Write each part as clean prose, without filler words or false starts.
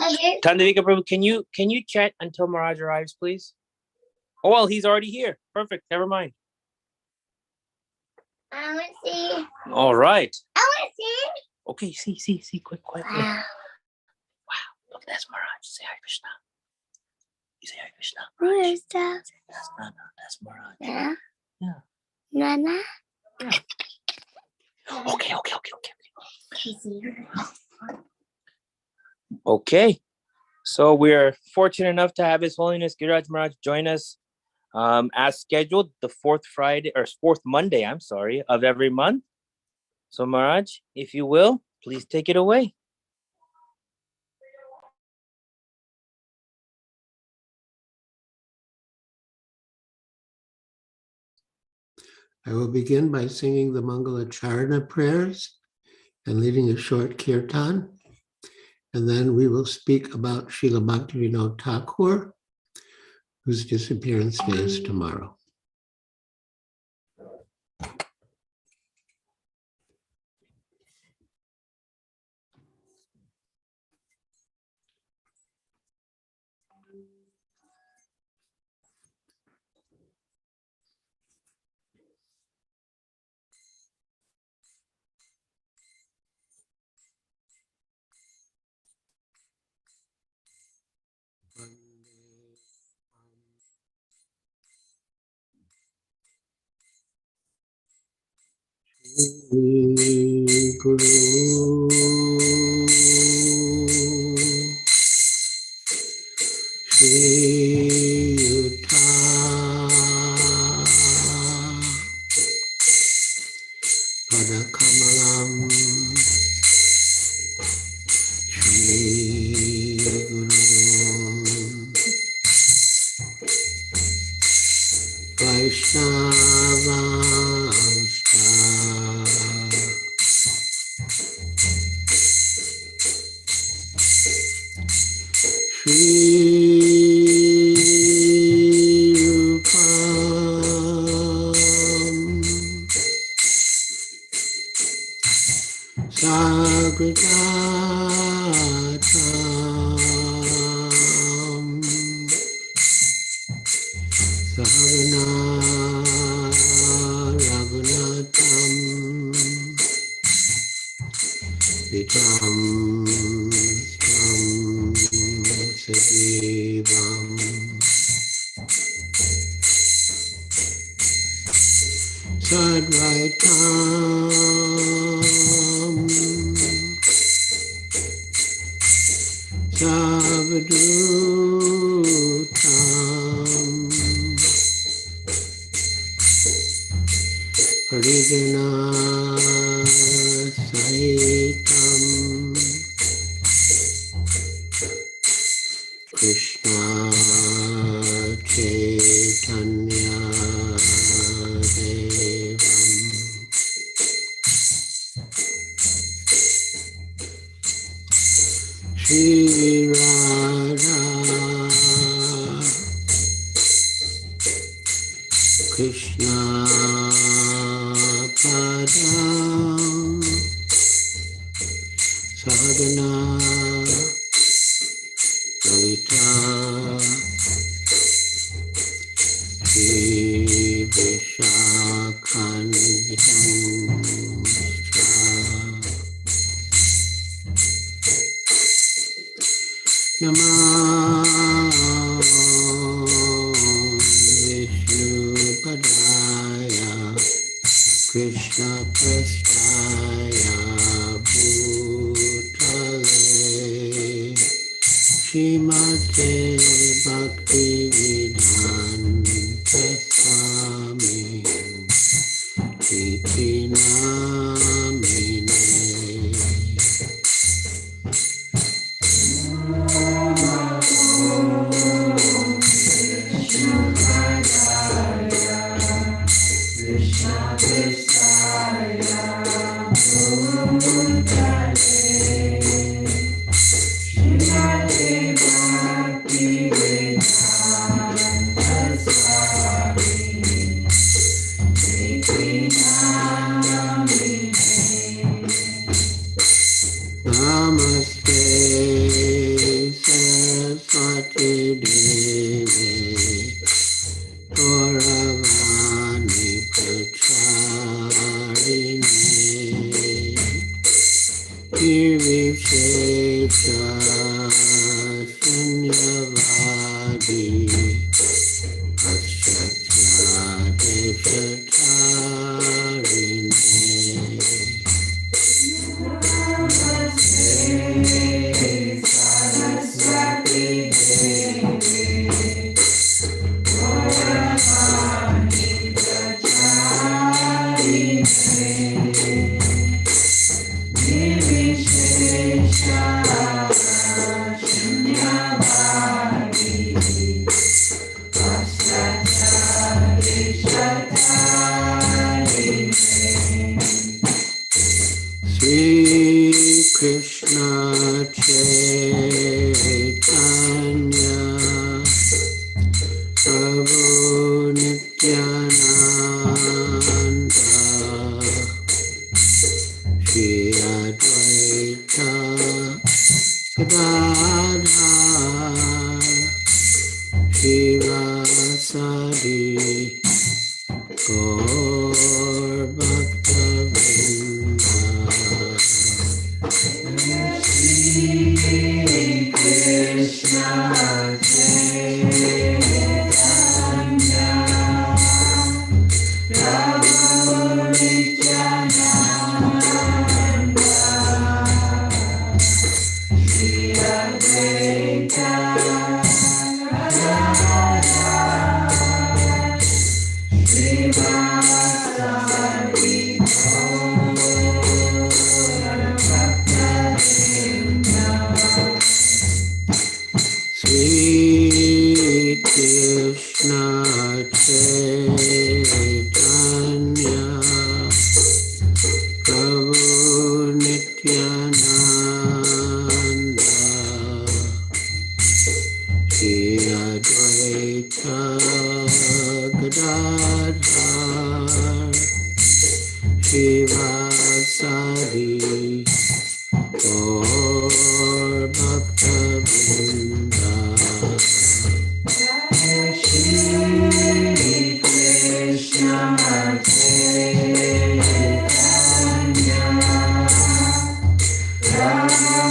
Tandavika Prabhu, can you chat until Maharaj arrives, please? Oh, well, he's already here. Perfect. Never mind. I want to see. All right. I want to see. Okay, see, quick. Wow. Look, that's Maharaj. Say hi, Krishna. You say hi, Krishna. Who is that? That's Nana. That's Maharaj. Yeah. Yeah. Nana. Yeah. Okay. Okay. So we're fortunate enough to have His Holiness Giriraj Maharaj join us as scheduled the fourth Monday, of every month. So Maharaj, if you will, please take it away. I will begin by singing the Mangalacharana prayers and leading a short kirtan. And then we will speak about Srila Bhaktivinoda Thakur, whose disappearance day is tomorrow. Guru Shri Yuddha Padakamalam Shri Guru Vaishnava Krishna Nirvishesha Shunyavadi Krishna Chaitanya Prabhu Nityananda Shri Advaita Gadadhar Shivasadi Gaur Bhaktavinda Krishna Chaitanya Prabhu Nityananda Shri Advaita Gadadhar Shivasadi Sweet Krishna Chaitanya Prabhu Nityananda Shri Advaita Gadadhar Shivasadi Gaur Bhaktavinda Shri Krishna Chaitanya Prabhu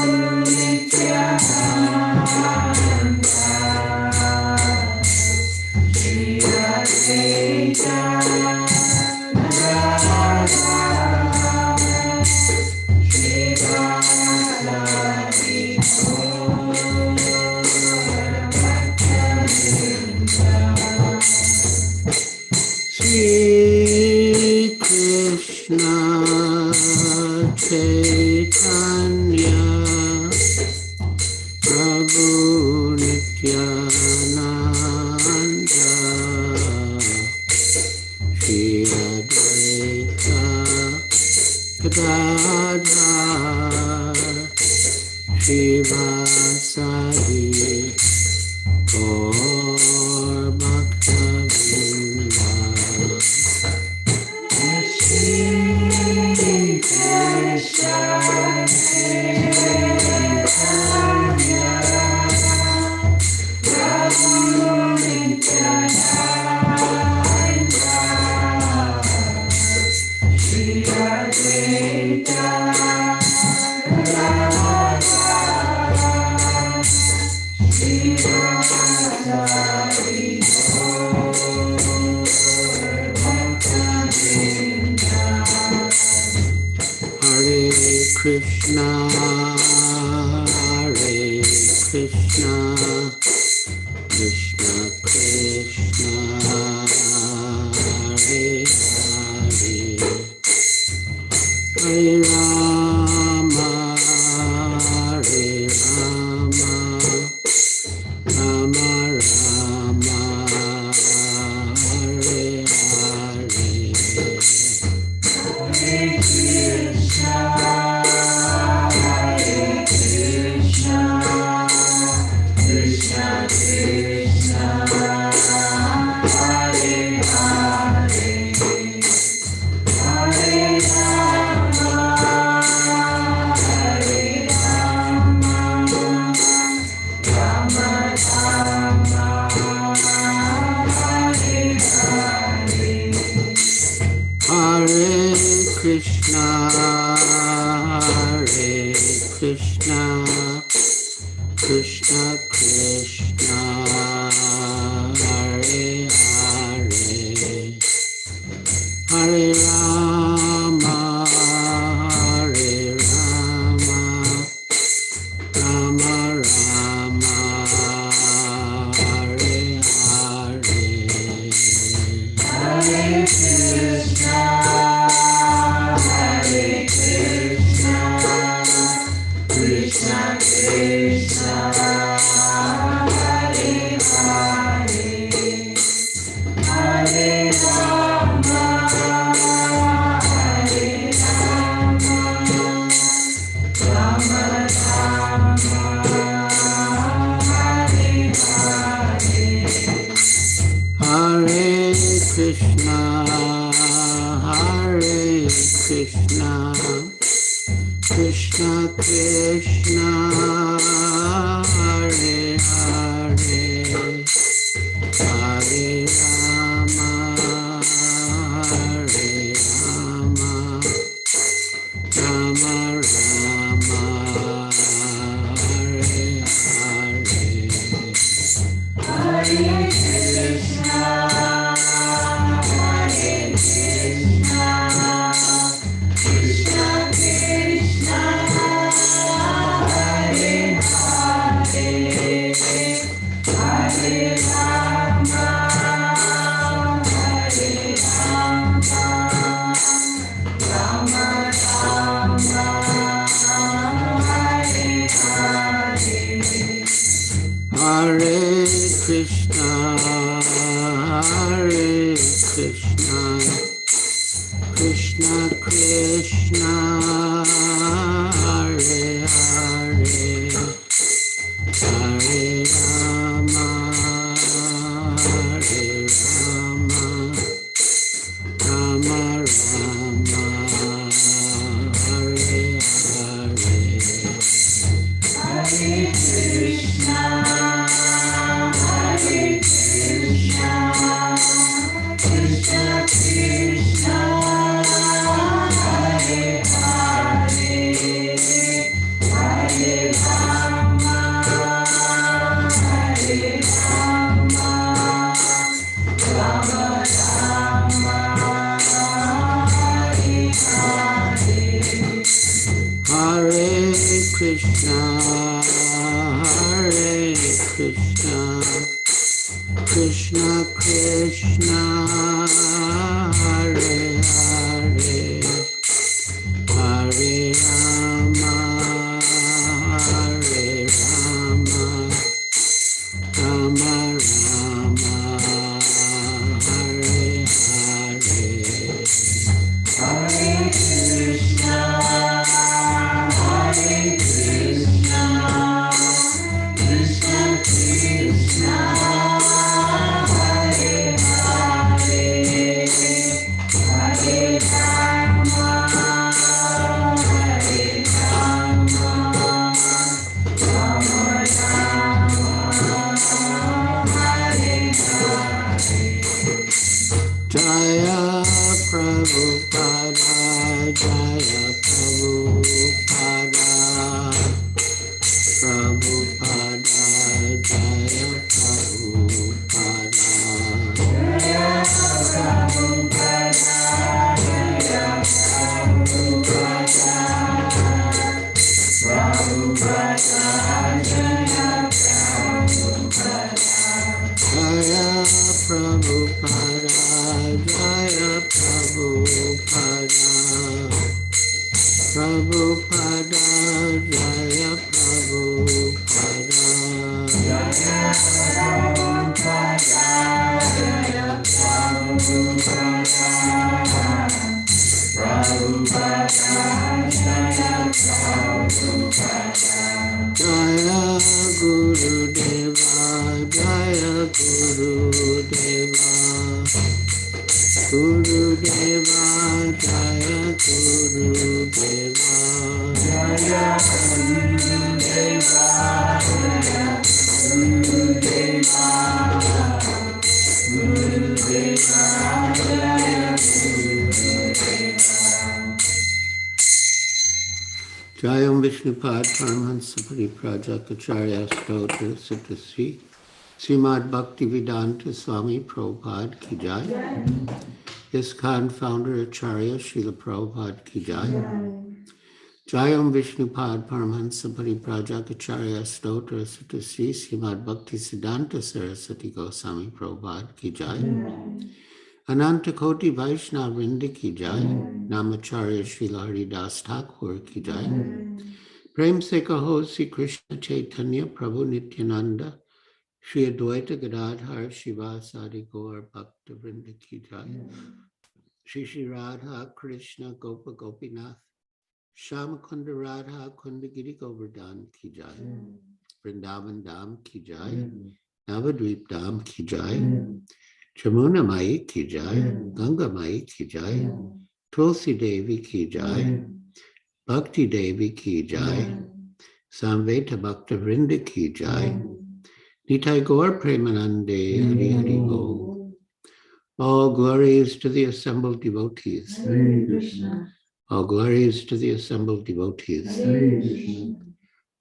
Nityananda Shri Advaita Gadadhar Shivasadi Shri Krishna Chaitanya Prabhu Nityananda Shri Advaita Gadadhar Shivasadi Gaur Bhaktavinda Shri Krishna Chaitanya Prabhu Nityananda Shri Advaita Gadadhar Shivasadi Hare Krishna Krishna Krishna Hare Hare Hare Rama Hare Rama Rama Rama Hare Hare Hare Krishna Krishna Krishna Hare Hare Hare Rama Hare Rama Rama Rama Hare Hare Hare Krishna Hare Krishna, Krishna Krishna, Hare Hare, Hare Rama, Hare Rama, Rama Rama, Hare Hare, Hare Krishna, Hare Krishna, Krishna Krishna, Hare Hare, Hare Rama, Hare Rama, Rama Rama, Hare Hare, Hare Krishna, Hare Krishna, Krishna Krishna, Hare Hare, Hare Rama, Hare Rama, Rama Rama, Hare Hare, Hare Krishna, Hare Krishna, Krishna Krishna, Hare Hare, Hare Rama, Hare Rama, Rama Rama, Hare Hare, Hare Krishna, Hare Krishna, Krishna Krishna, Hare Hare, Hare Rama, Hare Rama, Rama Rama, Hare Hare, Hare Krishna, Hare Krishna, Krishna Krishna, Hare Hare, Hare Rama, Hare Rama, Rama Rama, Hare Hare, Hare Krishna, Hare Krishna, Krishna Krishna, Hare Hare, Hare Rama, Hare Rama, Rama Rama, Hare Hare, Hare Krishna, Hare Krishna, Krishna Krishna, Hare Hare, Hare Rama, Hare Rama, Rama Rama, Hare Hare, Jaya Prabhupada, Jaya Prabhupada, Prabhupada, Jaya Prabhupada, Jaya Prabhupada, Jaya Prabhupada, Prabhupada, Jaya Prabhupada, Jaya Prabhupada, Jaya Prabhupada, Prabhupada, Jaya Prabhupada, Jaya Prabhupada, Jaya Prabhupada, Prabhupada, Jaya Prabhupada, Jaya Gurudeva, Jaya Gurudeva, Gurudeva, Jaya Gurudeva, Jaya Gurudeva, Jaya Gurudeva, Gurudeva, Jaya Gurudeva, Jayam Vishnupad Paramahansa Pariprajakacharya Stotra Sutasi Srimad Bhaktivedanta Swami Prabhupada Ki Jai. ISKCON founder Acharya Srila Prabhupada Ki Jai. Jayam Vishnupad Paramahansa Pariprajakacharya Stotra Sutasi Srimad Bhaktivedanta Saraswati Goswami Prabhupada Ki Jai. Ananta Koti Vaishnava Vrinda Ki Jai. Namacharya Srila Haridas Thakur Ki Jai. Prem Se Kaho Sri Krishna Chaitanya Prabhu Nityananda Shri Advaita Gadadhar Shiva Sadi Gaur Bhakta Vrinda Ki Jai. Shri Shri Radha Krishna Gopa Gopinath Shamakunda Radha Kundagiri Govardhan Ki Jai. Vrindavan Dham Ki Jai. Navadvip Dham Ki Jai. Chamuna Mai Ki Jai. Ganga Mai Ki Jai. Tulsi Devi Ki Jai. Bhakti Devi Ki Jai. Samveta Bhakta Vrinda Ki Jai. Nitai Gaur Premanande Hari Hari Bol. All glories to the assembled devotees. All glories to the assembled devotees.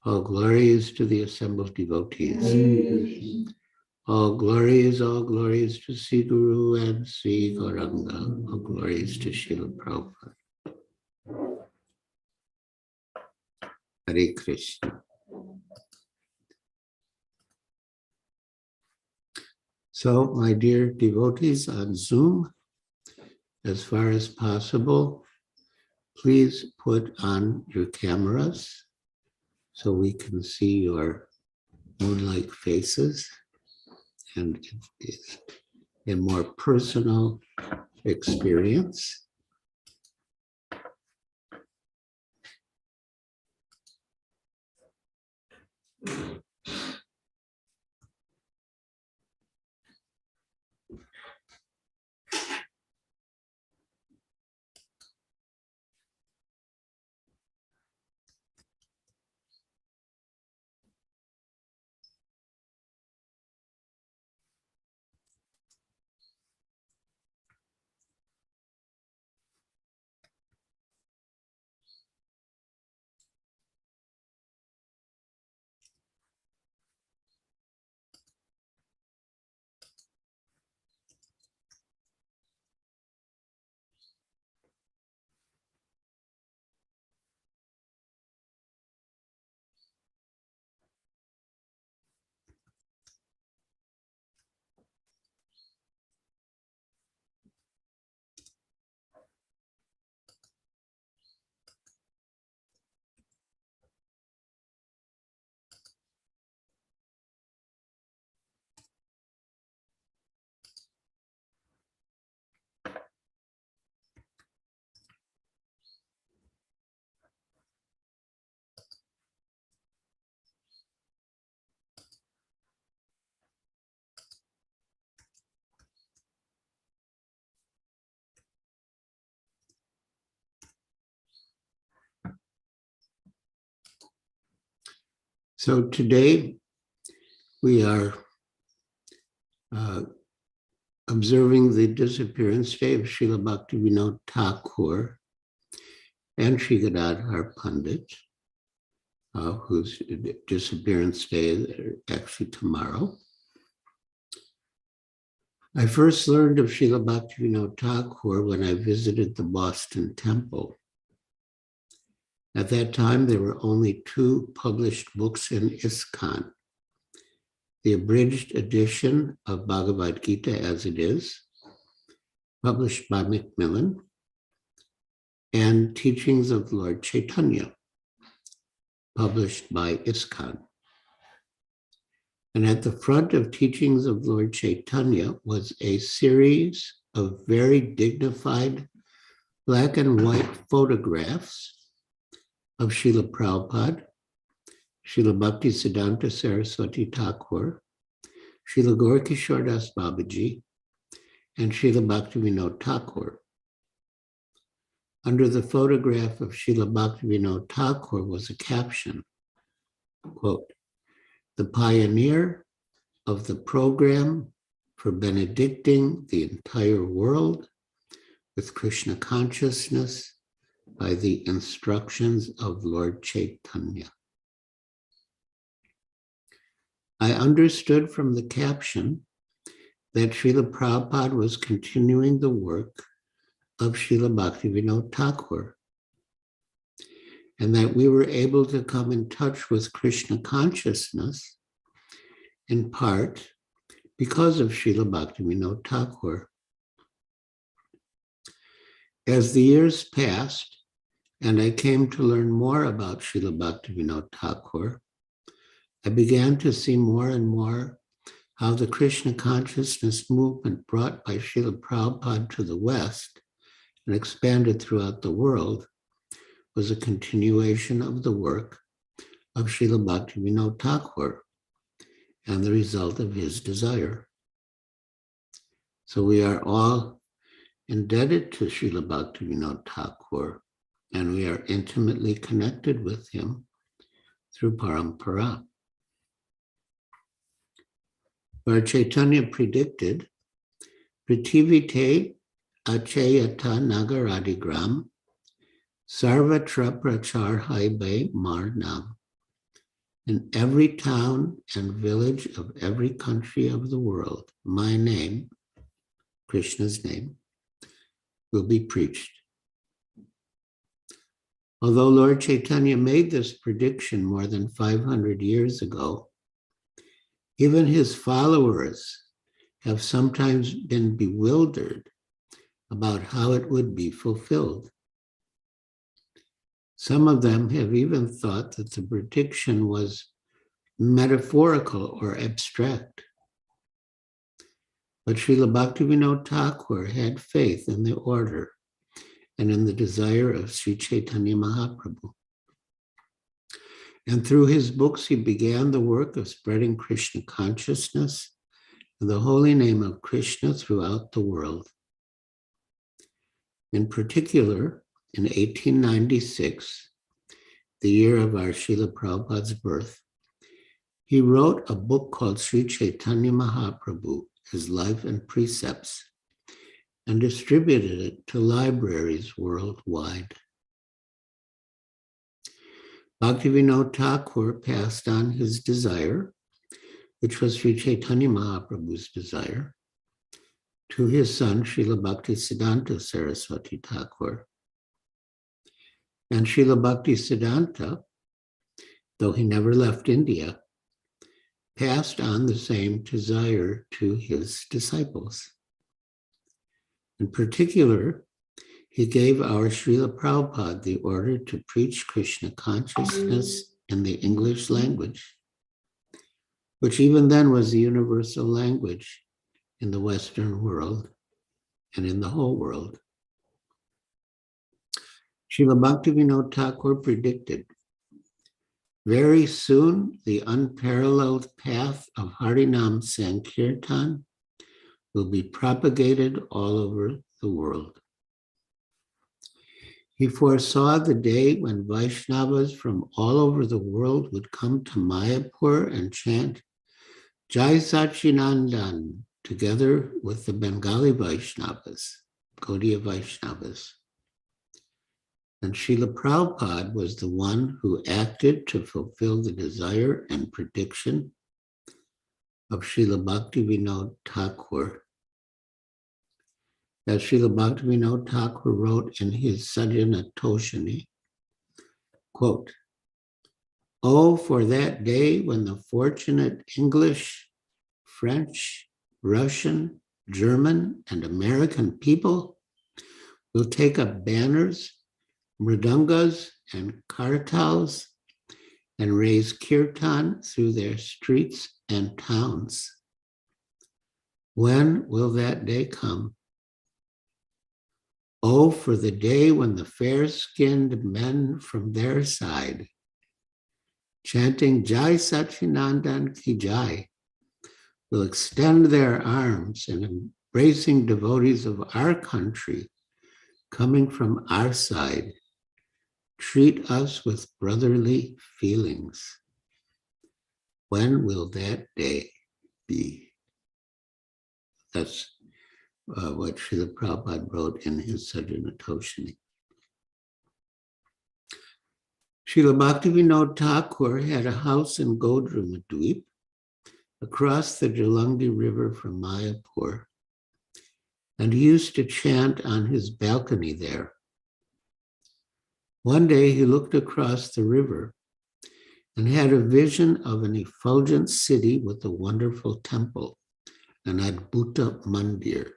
All glories to the assembled devotees. All glories to Sri Guru and Sri Gauranga. All glories to Srila Prabhupada. Hare Krishna. So, my dear devotees on Zoom, as far as possible, please put on your cameras so we can see your moon-like faces and it's a more personal experience. So today we are observing the disappearance day of Srila Bhaktivinoda Thakur and Sri Gadadhar Pandit, whose disappearance day is actually tomorrow. I first learned of Srila Bhaktivinoda Thakur when I visited the Boston Temple. At that time, there were only 2 published books in ISKCON. The abridged edition of Bhagavad Gita as it is, published by Macmillan, and Teachings of Lord Chaitanya, published by ISKCON. And at the front of Teachings of Lord Chaitanya was a series of very dignified black and white photographs of Srila Prabhupada, Srila Bhaktisiddhanta Saraswati Thakur, Srila Gaurkishore Das Babaji, and Srila Bhaktivinoda Thakur. Under the photograph of Srila Bhaktivinoda Thakur was a caption, quote, "The pioneer of the program for benedicting the entire world with Krishna consciousness, by the instructions of Lord Chaitanya. I understood from the caption that Srila Prabhupada was continuing the work of Srila Bhaktivinoda Thakur, and that we were able to come in touch with Krishna consciousness in part because of Srila Bhaktivinoda Thakur. As the years passed, and I came to learn more about Srila Bhaktivinoda Thakur, I began to see more and more how the Krishna consciousness movement brought by Srila Prabhupada to the West and expanded throughout the world was a continuation of the work of Srila Bhaktivinoda Thakur and the result of his desire. So we are all indebted to Srila Bhaktivinoda Thakur, and we are intimately connected with him through parampara. Lord Chaitanya predicted, Pritivite achayata nagaradigram sarvatra prachar haibe marnam. In every town and village of every country of the world, my name, Krishna's name, will be preached. Although Lord Chaitanya made this prediction more than 500 years ago, even his followers have sometimes been bewildered about how it would be fulfilled. Some of them have even thought that the prediction was metaphorical or abstract. But Srila Bhaktivinoda Thakur had faith in the order and in the desire of Sri Chaitanya Mahaprabhu. And through his books, he began the work of spreading Krishna consciousness and the holy name of Krishna throughout the world. In particular, in 1896, the year of our Srila Prabhupada's birth, he wrote a book called Sri Chaitanya Mahaprabhu, His Life and Precepts, and distributed it to libraries worldwide. Bhaktivinoda Thakur passed on his desire, which was Sri Chaitanya Mahaprabhu's desire, to his son, Srila Bhaktisiddhanta Saraswati Thakur. And Srila Bhaktisiddhanta, though he never left India, passed on the same desire to his disciples. In particular, he gave our Srila Prabhupada the order to preach Krishna consciousness in the English language, which even then was the universal language in the Western world and in the whole world. Srila Bhaktivinoda Thakur predicted, very soon the unparalleled path of Harinam Sankirtan will be propagated all over the world. He foresaw the day when Vaishnavas from all over the world would come to Mayapur and chant Jai Sachinandan together with the Bengali Vaishnavas, Gaudiya Vaishnavas. And Srila Prabhupada was the one who acted to fulfill the desire and prediction of Srila Bhaktivinoda Thakur. As Srila Bhaktivinoda Thakur wrote in his Sajjana Toshani, quote, "Oh, for that day when the fortunate English, French, Russian, German, and American people will take up banners, mridangas, and kartals and raise kirtan through their streets and towns. When will that day come? Oh, for the day when the fair-skinned men from their side, chanting Jai Sachinandan Ki Jai, will extend their arms and embracing devotees of our country coming from our side, treat us with brotherly feelings. When will that day be?" That's what Srila Prabhupada wrote in his Sajjana Toshani. Srila Bhaktivinoda Thakur had a house in Godramadweep across the Jalangi River from Mayapur, and he used to chant on his balcony there. One day he looked across the river and had a vision of an effulgent city with a wonderful temple, an Adbhuta Mandir,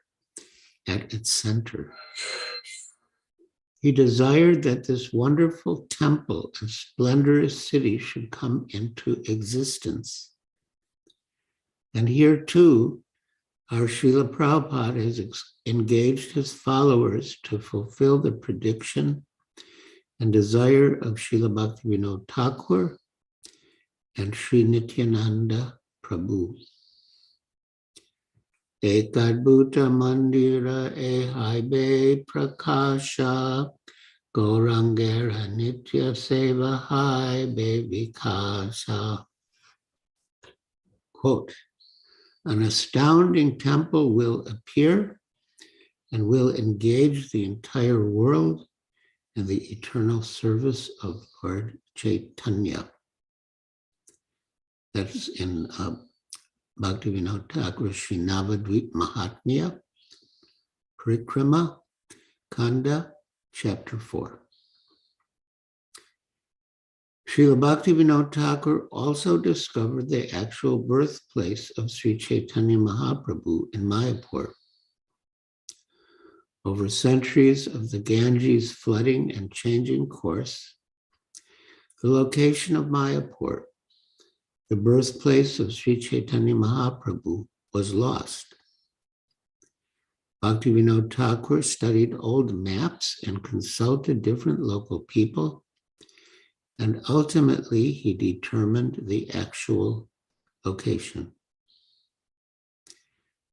at its center. He desired that this wonderful temple and splendorous city should come into existence. And here too, our Srila Prabhupada has engaged his followers to fulfill the prediction and desire of Srila Bhaktivinoda Thakur and Sri Nityananda Prabhu. Ekadbhuta Mandira Ehaibe Prakasha Gaurangera Nitya Seva Haibe Vikasa. Quote, an astounding temple will appear and will engage the entire world in the eternal service of Lord Chaitanya. That's in Bhaktivinoda Thakur Sri Navadvip Mahatmya, Parikrama, Kanda, Chapter 4. Srila Bhaktivinoda Thakur also discovered the actual birthplace of Sri Chaitanya Mahaprabhu in Mayapur. Over centuries of the Ganges flooding and changing course, the location of Mayapur, the birthplace of Sri Chaitanya Mahaprabhu, was lost. Bhaktivinoda Thakur studied old maps and consulted different local people, and ultimately he determined the actual location.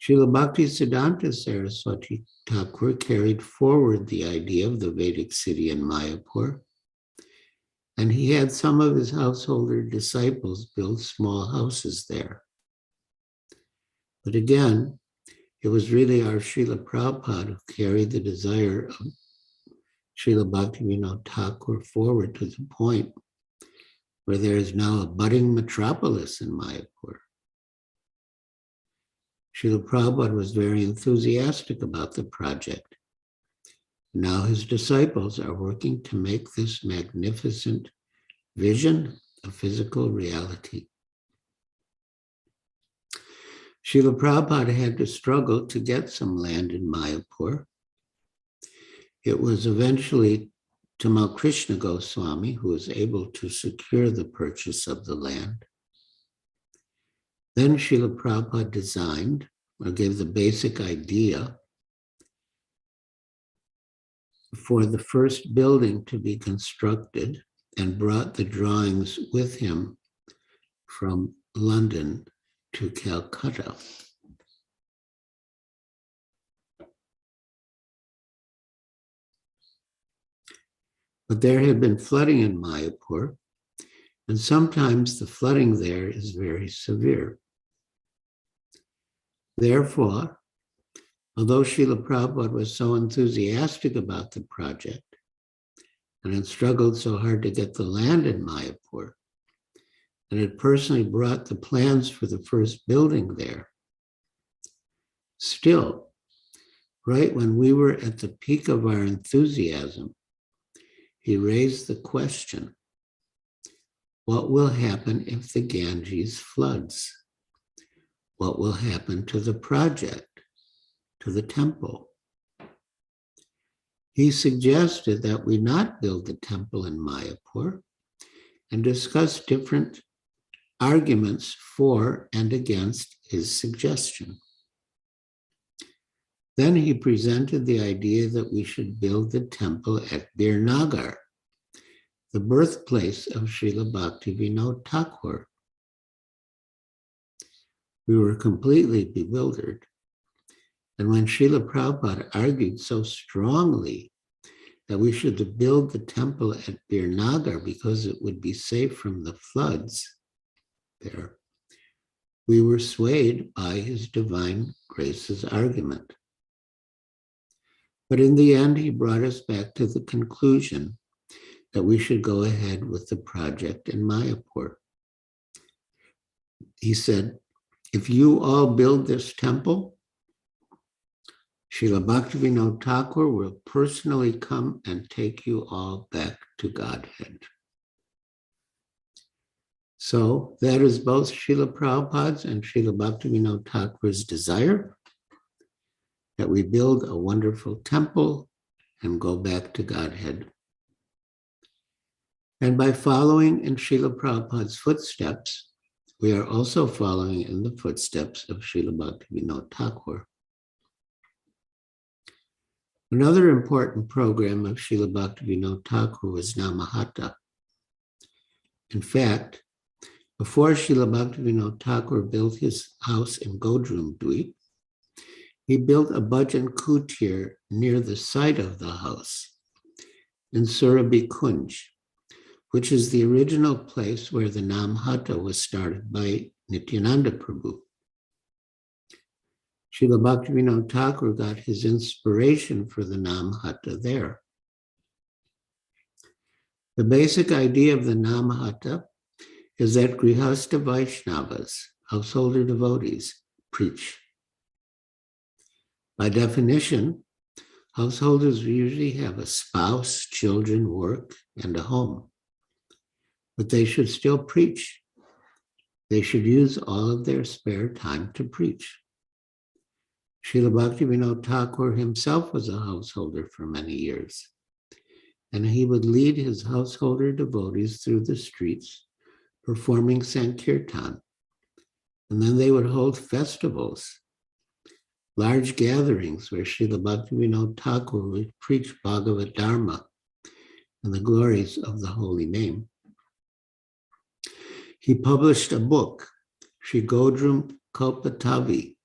Srila Bhaktisiddhanta Saraswati Thakur carried forward the idea of the Vedic city in Mayapur, and he had some of his householder disciples build small houses there. But again, it was really our Srila Prabhupada who carried the desire of Srila Bhaktivinoda Thakur forward to the point where there is now a budding metropolis in Mayapur. Srila Prabhupada was very enthusiastic about the project. Now his disciples are working to make this magnificent vision a physical reality. Srila Prabhupada had to struggle to get some land in Mayapur. It was eventually Tamal Krishna Goswami who was able to secure the purchase of the land. Then Srila Prabhupada designed, or gave the basic idea, for the first building to be constructed, and brought the drawings with him from London to Calcutta. But there had been flooding in Mayapur, and sometimes the flooding there is very severe. Therefore, although Srila Prabhupada was so enthusiastic about the project and had struggled so hard to get the land in Mayapur, and had personally brought the plans for the first building there, still, right when we were at the peak of our enthusiasm, he raised the question, what will happen if the Ganges floods? What will happen to the project, to the temple? He suggested that we not build the temple in Mayapur and discuss different arguments for and against his suggestion. Then he presented the idea that we should build the temple at Birnagar, the birthplace of Srila Bhaktivinoda Thakur. We were completely bewildered. And when Srila Prabhupada argued so strongly that we should build the temple at Birnagar because it would be safe from the floods there, we were swayed by his divine grace's argument. But in the end, he brought us back to the conclusion that we should go ahead with the project in Mayapur. He said, if you all build this temple, Srila Bhaktivinoda Thakur will personally come and take you all back to Godhead. So that is both Srila Prabhupada's and Srila Bhaktivinoda Thakur's desire, that we build a wonderful temple and go back to Godhead. And by following in Srila Prabhupada's footsteps, we are also following in the footsteps of Srila Bhaktivinoda Thakur. Another important program of Srila Bhaktivinoda Thakur was Namahata. In fact, before Srila Bhaktivinoda Thakur built his house in Godrum Dweep, he built a bhajan kutir near the site of the house in Surabhi Kunj, which is the original place where the Namhata was started by Nityananda Prabhu. Srila Bhaktivinoda Thakur got his inspiration for the Namhata there. The basic idea of the Namhata is that Grihastha Vaishnavas, householder devotees, preach. By definition, householders usually have a spouse, children, work, and a home. But they should still preach. They should use all of their spare time to preach. Srila Bhaktivinoda Thakur himself was a householder for many years, and he would lead his householder devotees through the streets, performing Sankirtan. And then they would hold festivals, large gatherings where Srila Bhaktivinoda Thakur would preach Bhagavad Dharma and the glories of the holy name. He published a book, Sri Godrum Kalpatavi,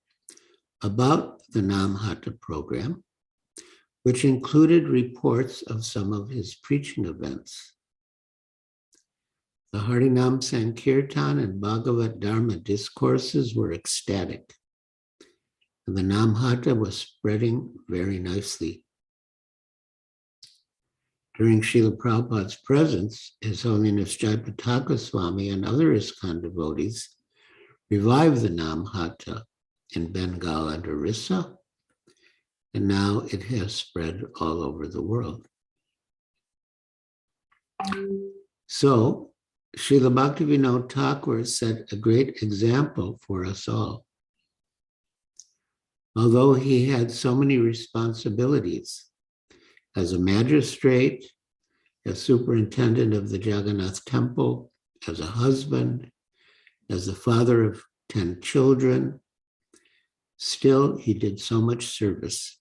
about the Namhata program, which included reports of some of his preaching events. The Harinam Sankirtan and Bhagavad Dharma discourses were ecstatic, and the Namhata was spreading very nicely. During Srila Prabhupada's presence, His Holiness Jayapataka Swami and other ISKCON devotees revived the Namhata in Bengal and Orissa, and now it has spread all over the world. So, Srila Bhaktivinoda Thakur set a great example for us all. Although he had so many responsibilities as a magistrate, as superintendent of the Jagannath Temple, as a husband, as the father of 10 children, still he did so much service.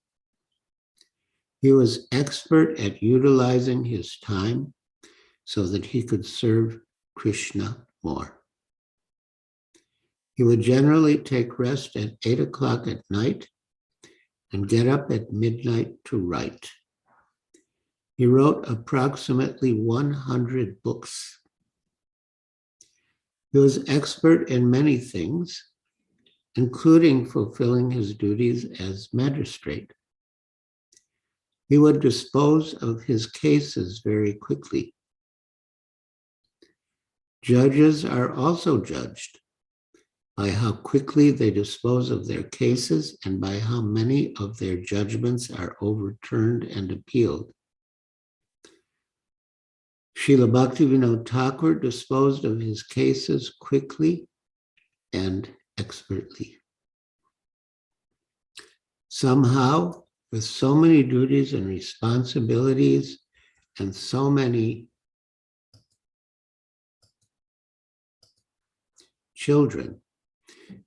He was expert at utilizing his time so that he could serve Krishna more. He would generally take rest at 8 o'clock at night and get up at midnight to write. He wrote approximately 100 books. He was expert in many things, including fulfilling his duties as magistrate. He would dispose of his cases very quickly. Judges are also judged by how quickly they dispose of their cases and by how many of their judgments are overturned and appealed. Srila Bhaktivinoda Thakur disposed of his cases quickly and expertly. Somehow, with so many duties and responsibilities and so many children,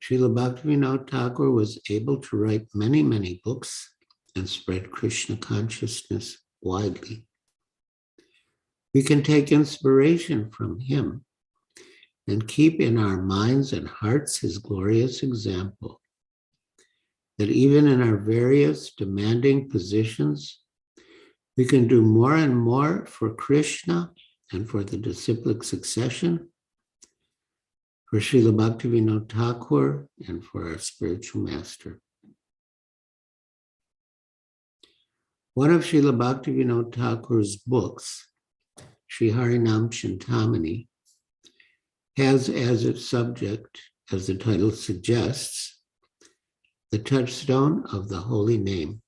Srila Bhaktivinoda Thakur was able to write many, many books and spread Krishna consciousness widely. We can take inspiration from him and keep in our minds and hearts his glorious example, that even in our various demanding positions, we can do more and more for Krishna and for the disciplic succession, for Srila Bhaktivinoda Thakur, and for our spiritual master. One of Srila Bhaktivinoda Thakur's books, Sri Harinam Chintamani, has as its subject, as the title suggests, the touchstone of the holy name.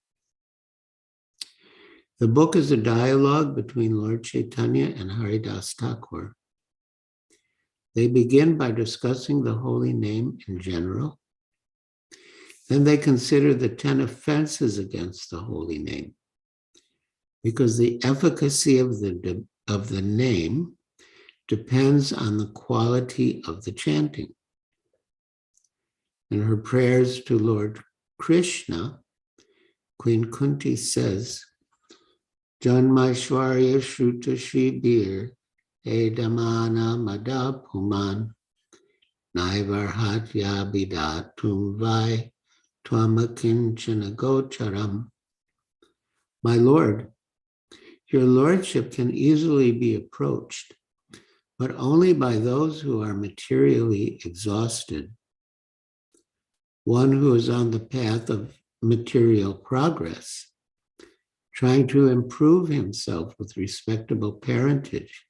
The book is a dialogue between Lord Chaitanya and Haridas Thakur. They begin by discussing the holy name in general. Then they consider the 10 offenses against the holy name, because the efficacy of the name depends on the quality of the chanting. In her prayers to Lord Krishna, Queen Kunti says, Janmaishwarya Shruta Shibir Edamana Madapuman Naivarhatya Bidatum Vai Twamakinchana Gocharam. My Lord, your lordship can easily be approached, but only by those who are materially exhausted. One who is on the path of material progress, trying to improve himself with respectable parentage,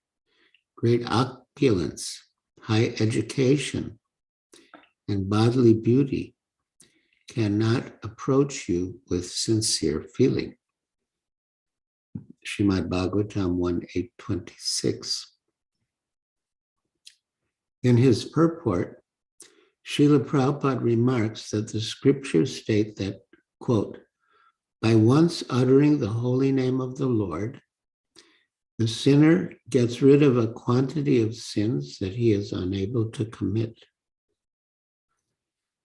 great opulence, high education, and bodily beauty, cannot approach you with sincere feeling. Srimad Bhagavatam 1.8.26. In his purport, Srila Prabhupada remarks that the scriptures state that, quote, by once uttering the holy name of the Lord, the sinner gets rid of a quantity of sins that he is unable to commit.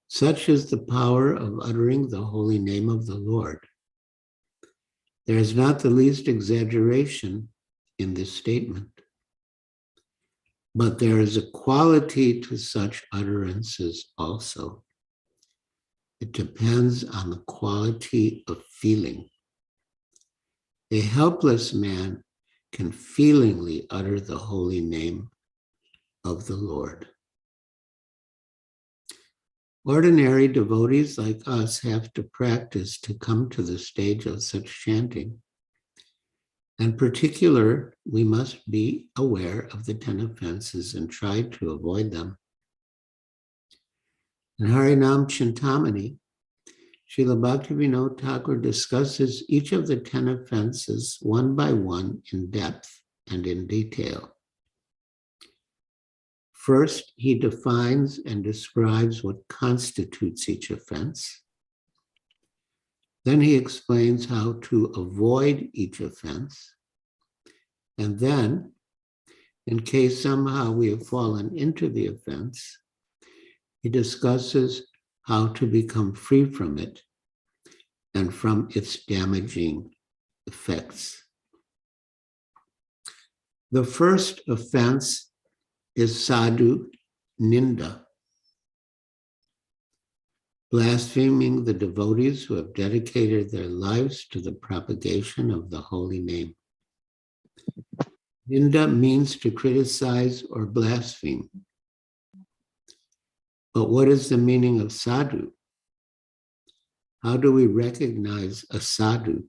Such is the power of uttering the holy name of the Lord. There is not the least exaggeration in this statement, but there is a quality to such utterances also. It depends on the quality of feeling. A helpless man can feelingly utter the holy name of the Lord. Ordinary devotees like us have to practice to come to the stage of such chanting. In particular, we must be aware of the 10 offenses and try to avoid them. In Harinam Chintamani, Srila Bhaktivinoda Thakur discusses each of the 10 offenses one by one in depth and in detail. First, he defines and describes what constitutes each offense. Then he explains how to avoid each offense. And then, in case somehow we have fallen into the offense, he discusses how to become free from it and from its damaging effects. The first offense is sadhu ninda, blaspheming the devotees who have dedicated their lives to the propagation of the holy name. Ninda means to criticize or blaspheme. But what is the meaning of sadhu? How do we recognize a sadhu?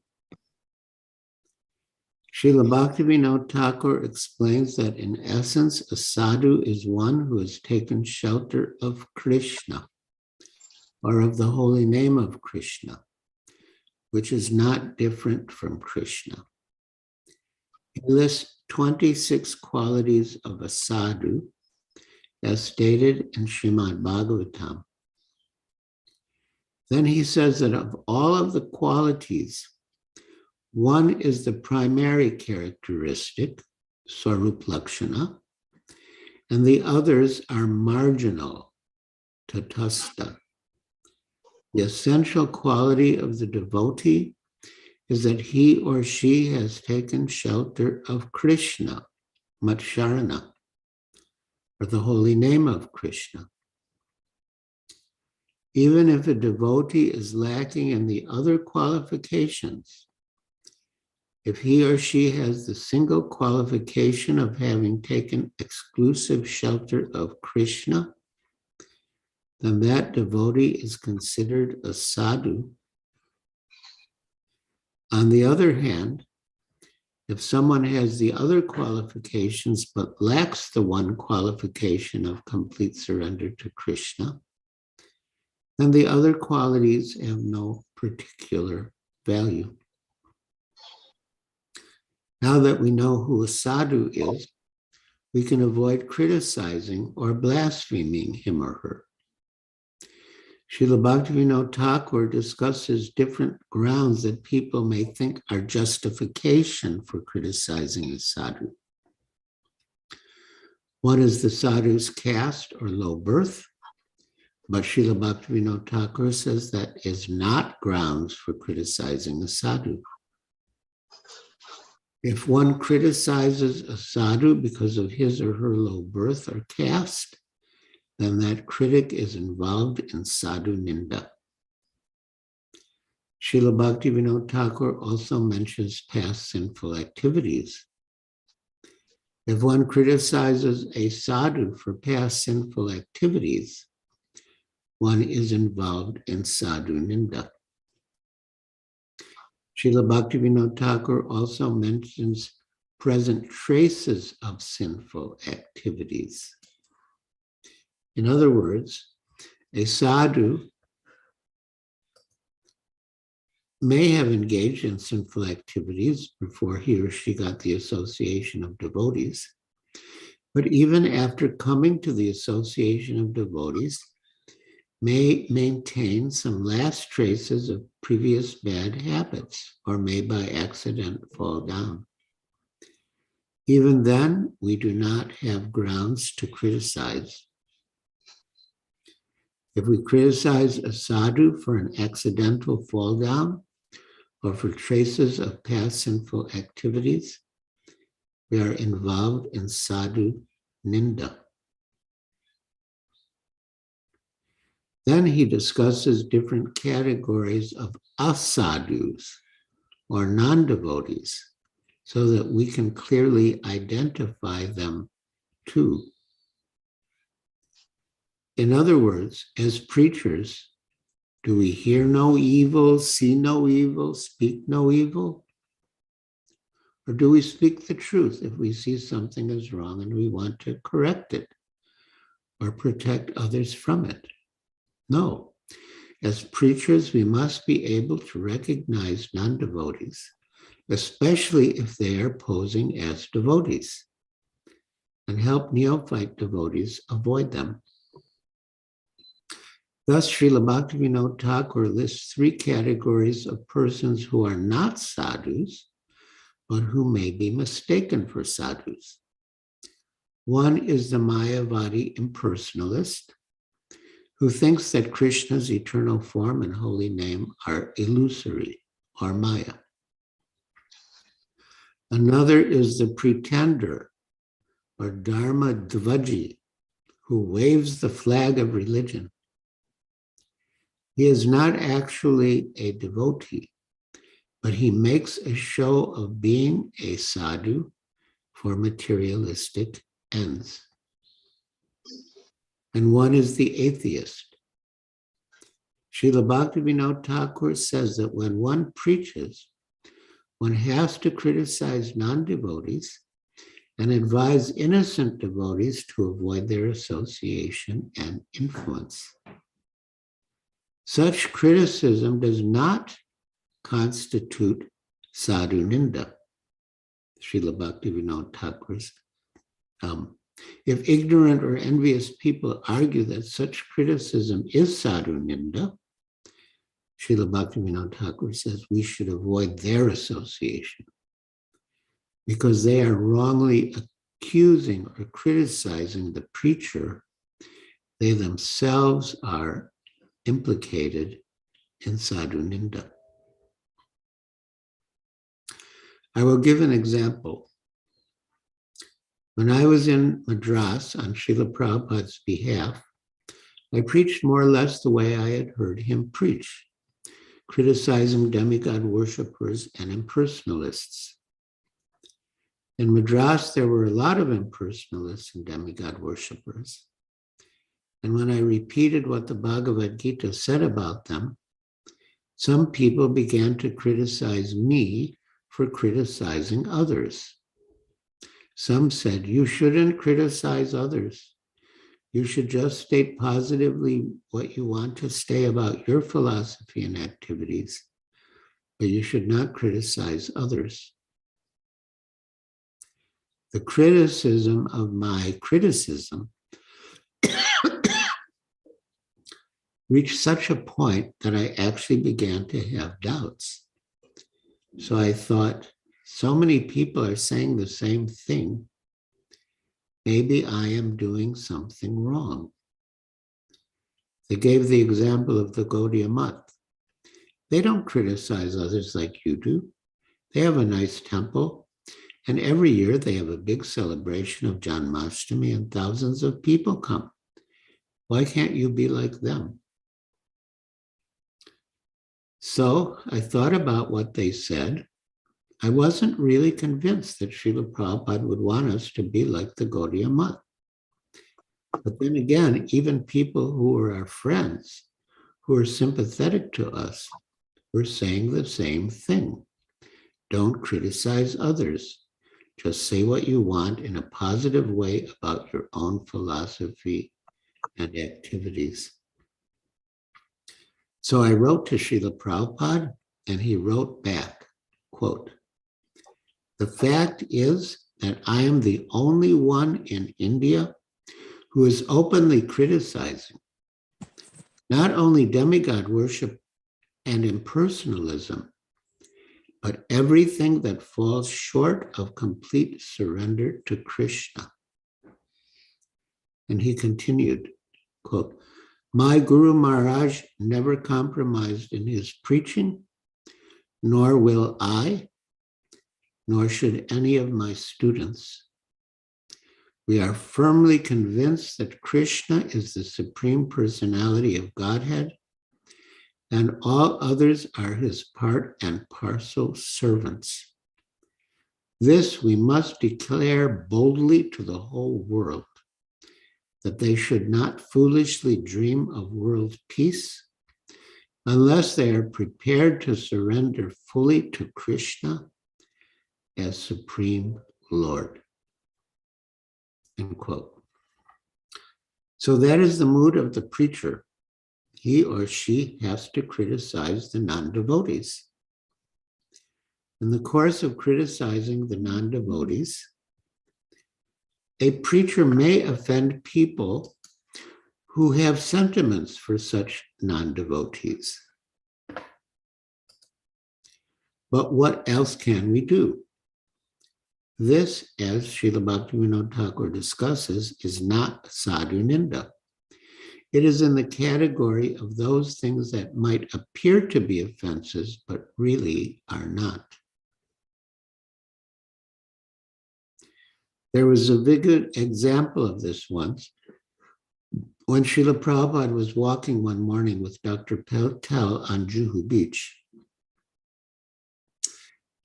Srila Bhaktivinoda Thakur explains that in essence, a sadhu is one who has taken shelter of Krishna, or of the holy name of Krishna, which is not different from Krishna. He lists 26 qualities of a sadhu, as stated in Srimad Bhagavatam. Then he says that of all of the qualities, one is the primary characteristic, Swarup Lakshana, and the others are marginal, Tatastha. The essential quality of the devotee is that he or she has taken shelter of Krishna, Matsharana, or the holy name of Krishna. Even if a devotee is lacking in the other qualifications, if he or she has the single qualification of having taken exclusive shelter of Krishna, then that devotee is considered a sadhu. On the other hand, If someone has the other qualifications but lacks the one qualification of complete surrender to Krishna, then the other qualities have no particular value. Now that we know who a sadhu is, we can avoid criticizing or blaspheming him or her. Srila Bhaktivinoda Thakur discusses different grounds that people may think are justification for criticizing a sadhu. One is the sadhu's caste or low birth, but Srila Bhaktivinoda Thakur says that is not grounds for criticizing a sadhu. If one criticizes a sadhu because of his or her low birth or caste, then that critic is involved in sadhu ninda. Srila Bhaktivinoda Thakur also mentions past sinful activities. If one criticizes a sadhu for past sinful activities, one is involved in sadhu ninda. Srila Bhaktivinoda Thakur also mentions present traces of sinful activities. In other words, a sadhu may have engaged in sinful activities before he or she got the association of devotees, but even after coming to the association of devotees, may maintain some last traces of previous bad habits, or may by accident fall down. Even then, we do not have grounds to criticize. If we criticize a sadhu for an accidental fall down or for traces of past sinful activities, we are involved in sadhu ninda. Then he discusses different categories of asadhus or non-devotees so that we can clearly identify them too. In other words, as preachers, do we hear no evil, see no evil, speak no evil? Or do we speak the truth if we see something is wrong and we want to correct it or protect others from it? No. As preachers, we must be able to recognize non-devotees, especially if they are posing as devotees, and help neophyte devotees avoid them. Thus, Srila Bhaktivinoda Thakur lists three categories of persons who are not sadhus, but who may be mistaken for sadhus. One is the Mayavadi impersonalist, who thinks that Krishna's eternal form and holy name are illusory, or Maya. Another is the pretender, or Dharma Dvaji, who waves the flag of religion. He is not actually a devotee, but he makes a show of being a sadhu for materialistic ends. And one is the atheist. Srila Bhaktivinoda Thakur says that when one preaches, one has to criticize non-devotees and advise innocent devotees to avoid their association and influence. Such criticism does not constitute sadhu ninda. Srila Bhaktivinoda Thakur's if ignorant or envious people argue that such criticism is sadhu ninda, Srila Bhaktivinoda Thakur says we should avoid their association because they are wrongly accusing or criticizing the preacher. They themselves are implicated in sadhu ninda. I will give an example. When I was in Madras on Srila Prabhupada's behalf, I preached more or less the way I had heard him preach, criticizing demigod worshippers and impersonalists. In Madras, there were a lot of impersonalists and demigod worshippers. And when I repeated what the Bhagavad Gita said about them, some people began to criticize me for criticizing others. Some said, you shouldn't criticize others. You should just state positively what you want to say about your philosophy and activities, but you should not criticize others. The criticism of my criticism reached such a point that I actually began to have doubts. So I thought, so many people are saying the same thing. Maybe I am doing something wrong. They gave the example of the Gaudiya Math. They don't criticize others like you do. They have a nice temple, and every year they have a big celebration of Janmashtami, and thousands of people come. Why can't you be like them? So I thought about what they said. I wasn't really convinced that Srila Prabhupada would want us to be like the Gaudiya Math. But then again, even people who are our friends, who are sympathetic to us, were saying the same thing. Don't criticize others. Just say what you want in a positive way about your own philosophy and activities. So I wrote to Srila Prabhupada, and he wrote back, quote, the fact is that I am the only one in India who is openly criticizing not only demigod worship and impersonalism, but everything that falls short of complete surrender to Krishna. And he continued, quote, my Guru Maharaj never compromised in his preaching, nor will I, nor should any of my students. We are firmly convinced that Krishna is the Supreme Personality of Godhead, and all others are his part and parcel servants. This we must declare boldly to the whole world, that they should not foolishly dream of world peace unless they are prepared to surrender fully to Krishna as Supreme Lord. End quote. So that is the mood of the preacher. He or she has to criticize the non-devotees. In the course of criticizing the non-devotees, a preacher may offend people who have sentiments for such non-devotees. But what else can we do? This, as Srila Bhaktivinoda Thakur discusses, is not sadhu ninda. It is in the category of those things that might appear to be offenses, but really are not. There was a vivid example of this once when Srila Prabhupada was walking one morning with Dr. Patel on Juhu Beach.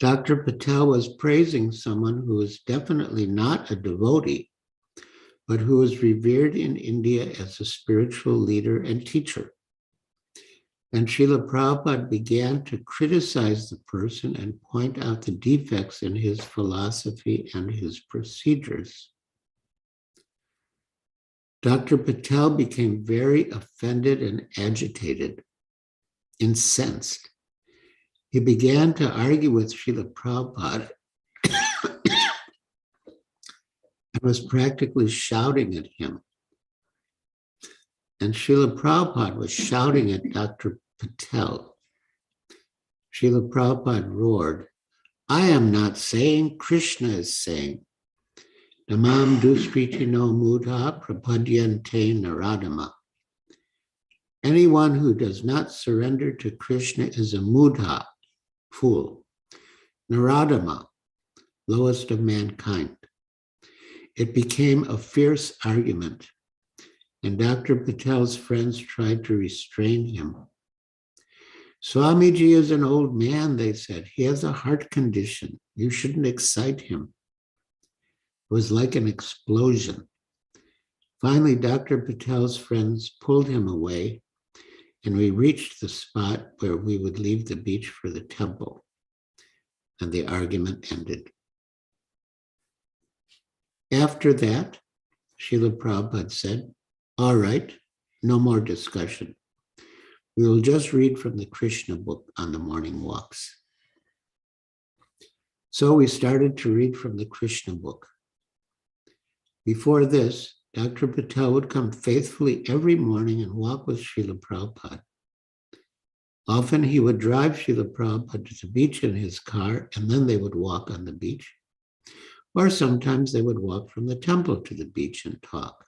Dr. Patel was praising someone who is definitely not a devotee, but who is revered in India as a spiritual leader and teacher. And Srila Prabhupada began to criticize the person and point out the defects in his philosophy and his procedures. Dr. Patel became very offended and agitated, incensed. He began to argue with Srila Prabhupada and was practically shouting at him. And Srila Prabhupada was shouting at Dr. Patel. Srila Prabhupada roared, I am not saying, Krishna is saying. Namam duskritino mudha prapadyante naradama. Anyone who does not surrender to Krishna is a mudha, fool. Naradama, lowest of mankind. It became a fierce argument, and Dr. Patel's friends tried to restrain him. Swamiji is an old man, they said. He has a heart condition. You shouldn't excite him. It was like an explosion. Finally, Dr. Patel's friends pulled him away, and we reached the spot where we would leave the beach for the temple. and the argument ended. After that, Srila Prabhupada said, all right, no more discussion. We will just read from the Krishna book on the morning walks. So we started to read from the Krishna book. Before this, Dr. Patel would come faithfully every morning and walk with Srila Prabhupada. Often he would drive Srila Prabhupada to the beach in his car, and then they would walk on the beach. Or sometimes they would walk from the temple to the beach and talk.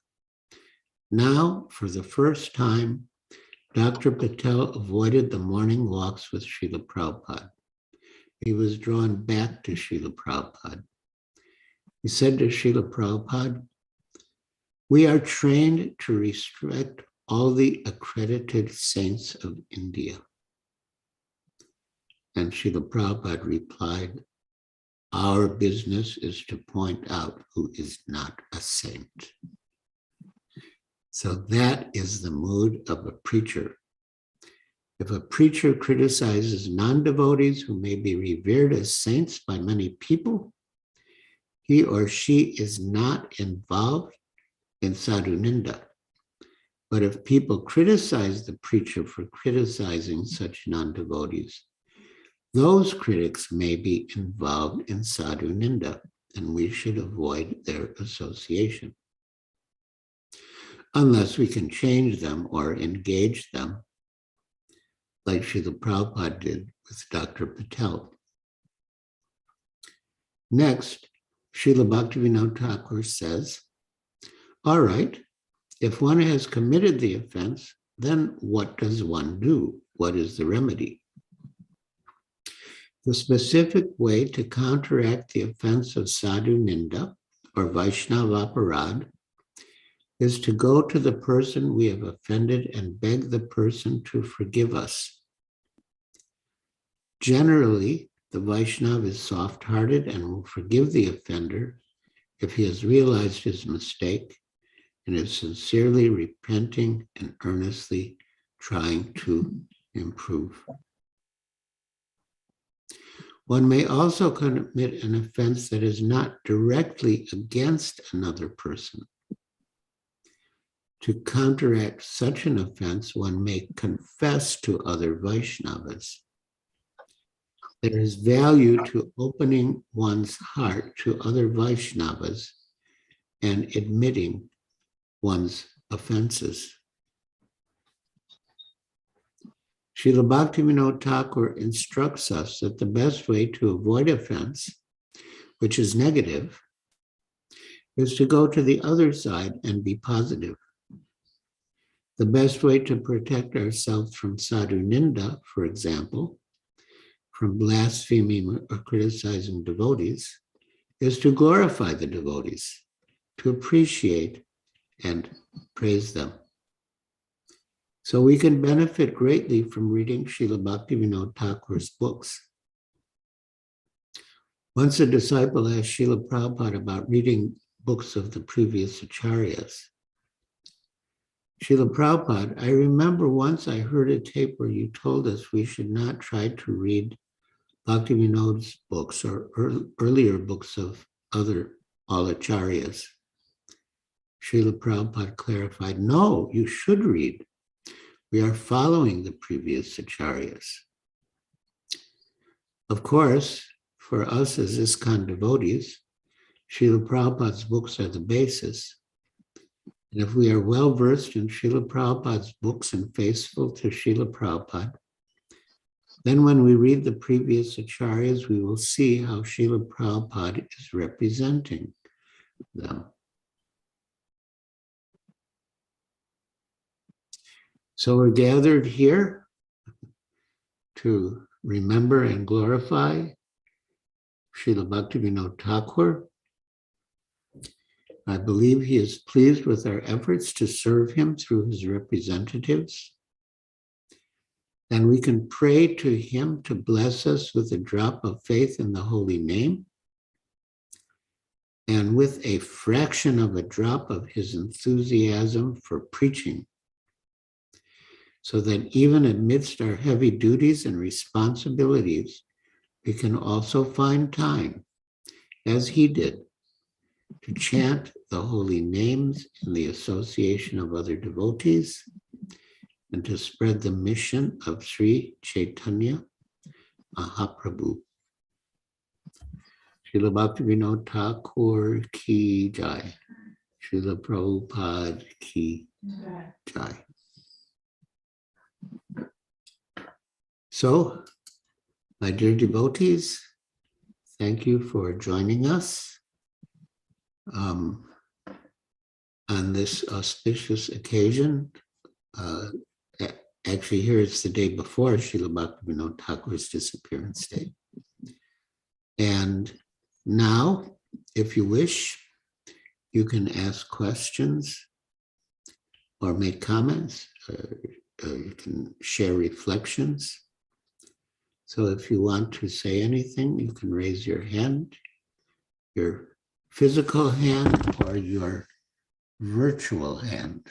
Now, for the first time, Dr. Patel avoided the morning walks with Srila Prabhupada. He was drawn back to Srila Prabhupada. He said to Srila Prabhupada, we are trained to respect all the accredited saints of India. And Srila Prabhupada replied, our business is to point out who is not a saint. So that is the mood of a preacher. If a preacher criticizes non-devotees who may be revered as saints by many people, he or she is not involved in sadhu ninda. But if people criticize the preacher for criticizing such non-devotees, those critics may be involved in sadhu ninda, and we should avoid their association. Unless we can change them or engage them, like Srila Prabhupada did with Dr. Patel. Next, Srila Bhaktivinoda Thakur says, all right, if one has committed the offense, then what does one do? What is the remedy? The specific way to counteract the offense of sadhu ninda or Vaishnava aparad is to go to the person we have offended and beg the person to forgive us. Generally, the Vaishnava is soft-hearted and will forgive the offender if he has realized his mistake and is sincerely repenting and earnestly trying to improve. One may also commit an offense that is not directly against another person. To counteract such an offense, one may confess to other Vaishnavas. There is value to opening one's heart to other Vaishnavas and admitting one's offenses. Srila Bhaktivinoda Thakur instructs us that the best way to avoid offense, which is negative, is to go to the other side and be positive. The best way to protect ourselves from sadhu ninda, for example, from blaspheming or criticizing devotees, is to glorify the devotees, to appreciate and praise them. So we can benefit greatly from reading Srila Bhaktivinoda Thakur's books. Once a disciple asked Srila Prabhupada about reading books of the previous acharyas. Srila Prabhupada, I remember once I heard a tape where you told us we should not try to read Bhaktivinoda's books or earlier books of other all acharyas. Srila Prabhupada clarified, no, you should read. We are following the previous acharyas. Of course, for us as ISKCON devotees, Srila Prabhupada's books are the basis. And if we are well versed in Srila Prabhupada's books and faithful to Srila Prabhupada, then when we read the previous acharyas, we will see how Srila Prabhupada is representing them. So we're gathered here to remember and glorify Srila Bhaktivinoda Thakur. I believe he is pleased with our efforts to serve him through his representatives. And we can pray to him to bless us with a drop of faith in the holy name and with a fraction of a drop of his enthusiasm for preaching, so that even amidst our heavy duties and responsibilities, we can also find time, as he did, to chant the holy names in the association of other devotees and to spread the mission of Sri Chaitanya Mahaprabhu. Srila Bhaktivinoda Thakur ki jai. Srila Prabhupada ki jai. So, my dear devotees, thank you for joining us on this auspicious occasion. Actually, here it's the day before Srila Bhaktivinoda Thakur's disappearance day. And now, if you wish, you can ask questions or make comments, or you can share reflections. So if you want to say anything, you can raise your hand, your physical hand or your virtual hand.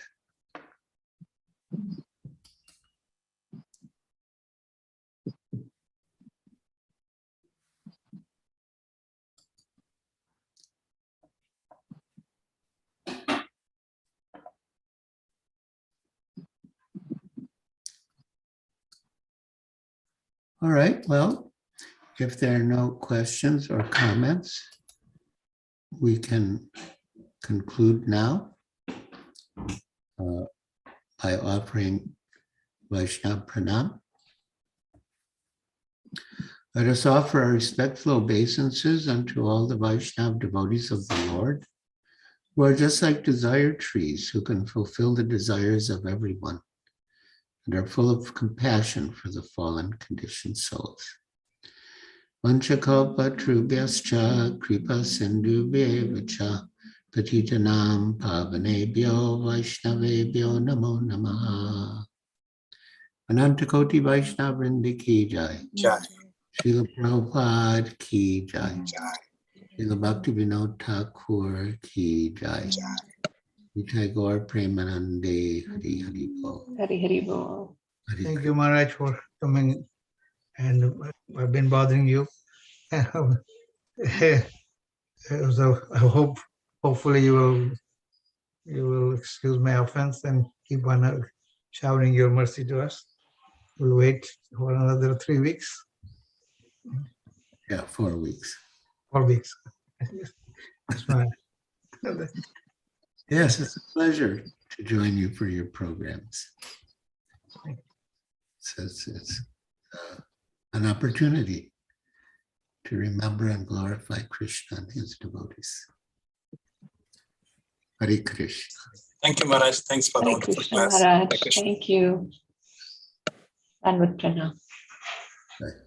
All right, well, if there are no questions or comments, we can conclude now by offering Vaishnava Pranam. Let us offer our respectful obeisances unto all the Vaishnava devotees of the Lord, who are just like desire trees, who can fulfill the desires of everyone and are full of compassion for the fallen conditioned souls. Vanchakalpa trubhyascha kripa sindhubhyevacha patitanam pavanebhyo vaishnavebhyo namo namaha. Anantakoti Vaishnava Vrinda ki jai. Srila Prabhupada ki jai. Srila Bhaktivinoda Thakur ki jai. Nitai Gaur Premanande Hari Hari Bol. Hari Hari Bol. Thank you, Maharaj, for coming, and I've been bothering you. So I hopefully you will excuse my offense and keep on showering your mercy to us. We'll wait for another 3 weeks. Yeah, 4 weeks. 4 weeks. That's fine. Yes, it's a pleasure to join you for your programs. It's an opportunity to remember and glorify Krishna and his devotees. Hare Krishna. Thank you, Maharaj. Thanks for the Hare wonderful Krishna class. Maharaj. Hare Krishna. Thank you. Dandavat Pranam. Bye.